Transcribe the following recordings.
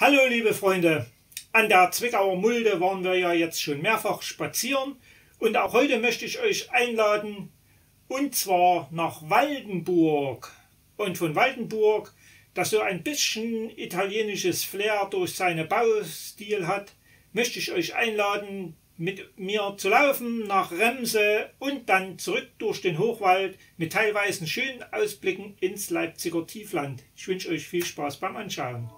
Hallo liebe Freunde, an der Zwickauer Mulde waren wir ja jetzt schon mehrfach spazieren und auch heute möchte ich euch einladen und zwar nach Waldenburg. Und von Waldenburg, das so ein bisschen italienisches Flair durch seinen Baustil hat, möchte ich euch einladen, mit mir zu laufen nach Remse und dann zurück durch den Hochwald mit teilweise schönen Ausblicken ins Leipziger Tiefland. Ich wünsche euch viel Spaß beim Anschauen.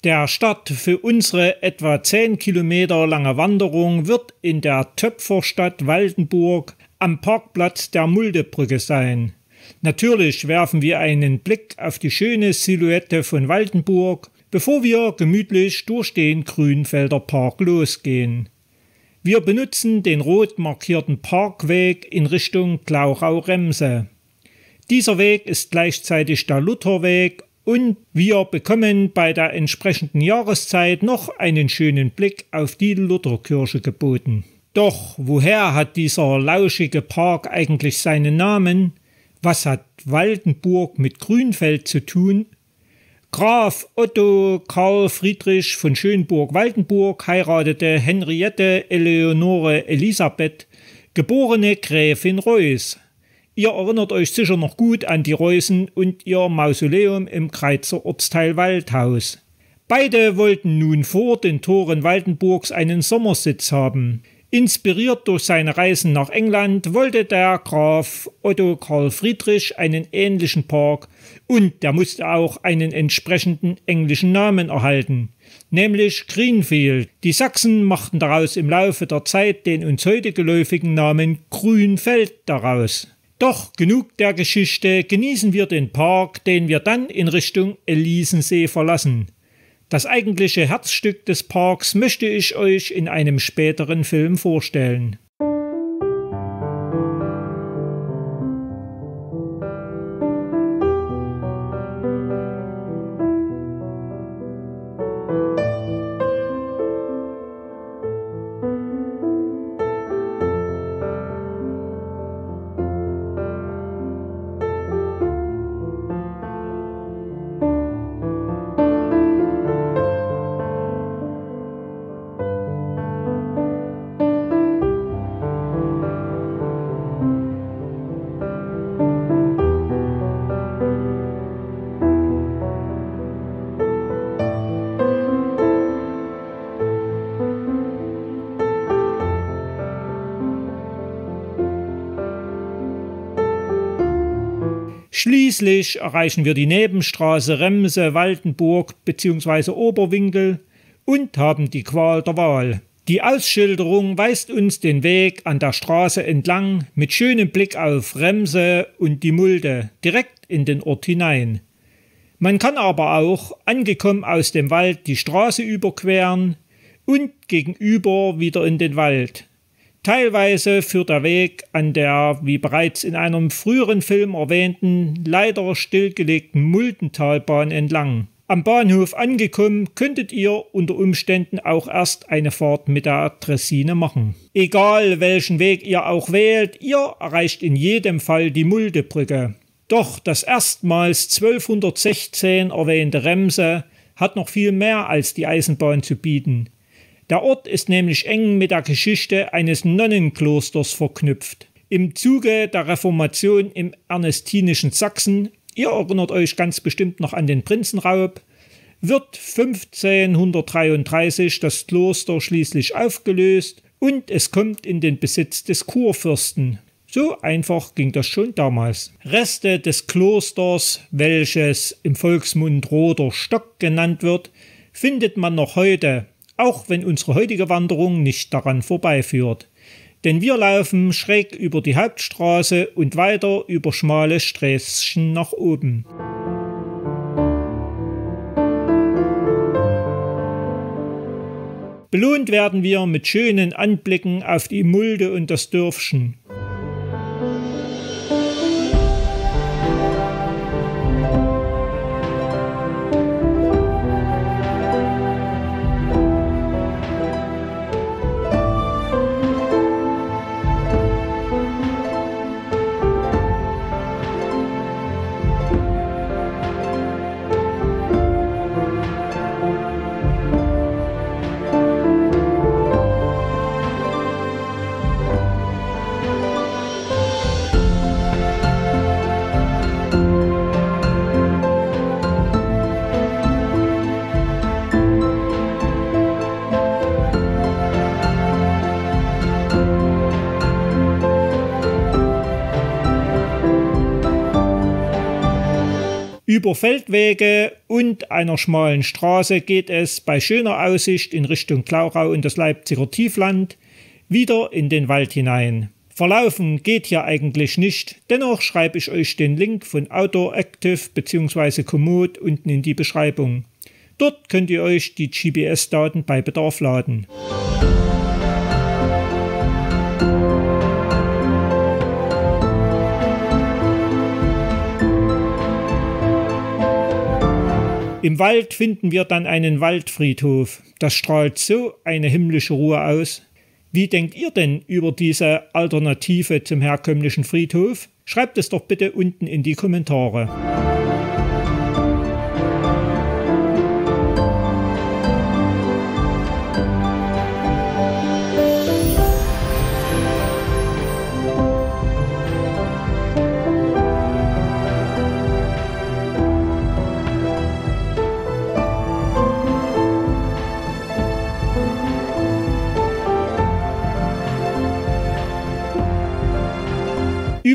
Der Start für unsere etwa 10 Kilometer lange Wanderung wird in der Töpferstadt Waldenburg am Parkplatz der Muldebrücke sein. Natürlich werfen wir einen Blick auf die schöne Silhouette von Waldenburg, bevor wir gemütlich durch den Grünfelder Park losgehen. Wir benutzen den rot markierten Parkweg in Richtung Glauchau-Remse. Dieser Weg ist gleichzeitig der Lutherweg und wir bekommen bei der entsprechenden Jahreszeit noch einen schönen Blick auf die Lutherkirche geboten. Doch woher hat dieser lauschige Park eigentlich seinen Namen? Was hat Waldenburg mit Grünfeld zu tun? Graf Otto Karl Friedrich von Schönburg-Waldenburg heiratete Henriette Eleonore Elisabeth, geborene Gräfin Reuß. Ihr erinnert euch sicher noch gut an die Reußen und ihr Mausoleum im Greizer Ortsteil Waldhaus. Beide wollten nun vor den Toren Waldenburgs einen Sommersitz haben. Inspiriert durch seine Reisen nach England wollte der Graf Otto Karl Friedrich einen ähnlichen Park und der musste auch einen entsprechenden englischen Namen erhalten, nämlich Greenfield. Die Sachsen machten daraus im Laufe der Zeit den uns heute geläufigen Namen Grünfeld daraus. Doch genug der Geschichte, genießen wir den Park, den wir dann in Richtung Elisensee verlassen. Das eigentliche Herzstück des Parks möchte ich euch in einem späteren Film vorstellen. Schließlich erreichen wir die Nebenstraße Remse-Waldenburg bzw. Oberwinkel und haben die Qual der Wahl. Die Ausschilderung weist uns den Weg an der Straße entlang mit schönem Blick auf Remse und die Mulde direkt in den Ort hinein. Man kann aber auch, angekommen aus dem Wald, die Straße überqueren und gegenüber wieder in den Wald. Teilweise führt der Weg an der, wie bereits in einem früheren Film erwähnten, leider stillgelegten Muldentalbahn entlang. Am Bahnhof angekommen, könntet ihr unter Umständen auch erst eine Fahrt mit der Draisine machen. Egal welchen Weg ihr auch wählt, ihr erreicht in jedem Fall die Muldebrücke. Doch das erstmals 1216 erwähnte Remse hat noch viel mehr als die Eisenbahn zu bieten. Der Ort ist nämlich eng mit der Geschichte eines Nonnenklosters verknüpft. Im Zuge der Reformation im ernestinischen Sachsen, ihr erinnert euch ganz bestimmt noch an den Prinzenraub, wird 1533 das Kloster schließlich aufgelöst und es kommt in den Besitz des Kurfürsten. So einfach ging das schon damals. Reste des Klosters, welches im Volksmund Roter Stock genannt wird, findet man noch heute, auch wenn unsere heutige Wanderung nicht daran vorbeiführt. Denn wir laufen schräg über die Hauptstraße und weiter über schmale Sträßchen nach oben. Belohnt werden wir mit schönen Anblicken auf die Mulde und das Dörfchen. Über Feldwege und einer schmalen Straße geht es bei schöner Aussicht in Richtung Glaurau und das Leipziger Tiefland wieder in den Wald hinein. Verlaufen geht hier eigentlich nicht, dennoch schreibe ich euch den Link von Outdoor Active bzw. Komoot unten in die Beschreibung. Dort könnt ihr euch die GPS-Daten bei Bedarf laden. Im Wald finden wir dann einen Waldfriedhof. Das strahlt so eine himmlische Ruhe aus. Wie denkt ihr denn über diese Alternative zum herkömmlichen Friedhof? Schreibt es doch bitte unten in die Kommentare.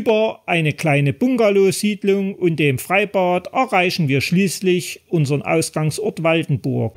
Über eine kleine Bungalow-Siedlung und dem Freibad erreichen wir schließlich unseren Ausgangsort Waldenburg.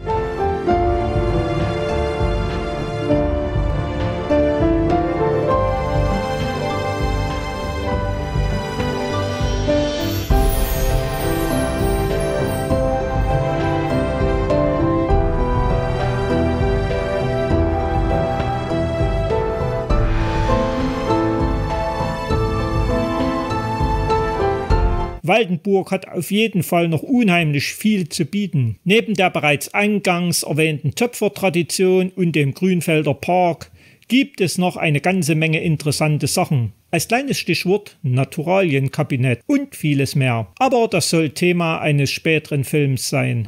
Waldenburg hat auf jeden Fall noch unheimlich viel zu bieten. Neben der bereits eingangs erwähnten Töpfertradition und dem Grünfelder Park gibt es noch eine ganze Menge interessante Sachen. Als kleines Stichwort Naturalienkabinett und vieles mehr. Aber das soll Thema eines späteren Films sein.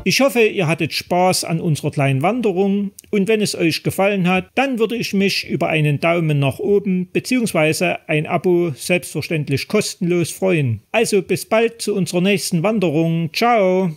Ich hoffe, ihr hattet Spaß an unserer kleinen Wanderung und wenn es euch gefallen hat, dann würde ich mich über einen Daumen nach oben bzw. ein Abo selbstverständlich kostenlos freuen. Also bis bald zu unserer nächsten Wanderung. Ciao!